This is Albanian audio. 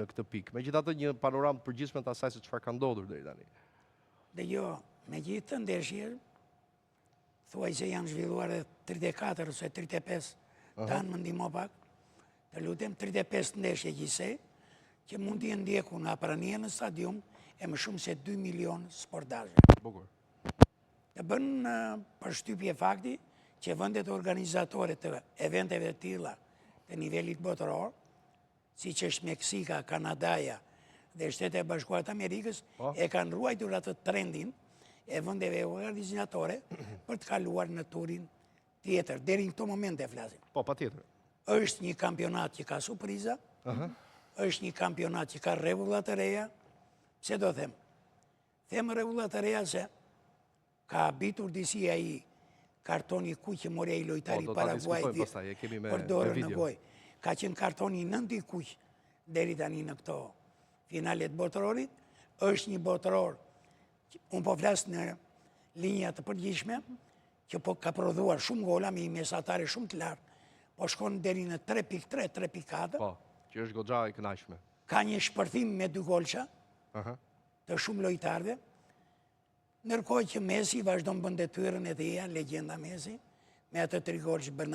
në këtë pikë. Megjithatë një panoramë të përgjithshme të asaj se çfarë ka ndodhur deri tani. Dhe jo, me gjithë të ndeshje, thuaj se janë zhvilluar 34 ose 35, tanë më ndihmo pak, të lutem 35 ndeshje gjithsej, që mund të jenë ndjeku nga prania në stadium e më shumë se 2 milion sportazhe. Bukur. Të bën përshtypje fakti që vendet organizatore të eventeve të tilla të nivelit botëror, si që është Meksika, Kanadaja dhe Shtetet e Bashkuara të Amerikës, e kanë ruajtur atë trendin e vendeve organizatore për të kaluar në turin tjetër. Deri në këto momente flasim. Po, patjetër. Është një kampionat që ka surpriza, është një kampionat që ka rregullat e reja. Pse do them? Them rregullat e reja se ka habitur disi ai kartoni ku që mori ai lojtari Paraguajit për dorën në gojë. Ka qenë kartoni 9 i kuq deri tani në këto finalet botërorit. Është një botëror, unë po flas në linja të përgjithshme, që po ka prodhuar shumë gola me mesatare shumë të lartë, po shkon deri në 3.3, 3.4. Po, që është goxha e kënaqshme. Ka një shpërthim me 2 golça të shumë lojtarëve, ndërkohë që Messi vazhdon bën detyrën e tij, legjenda Messi, me atë 3 golç bën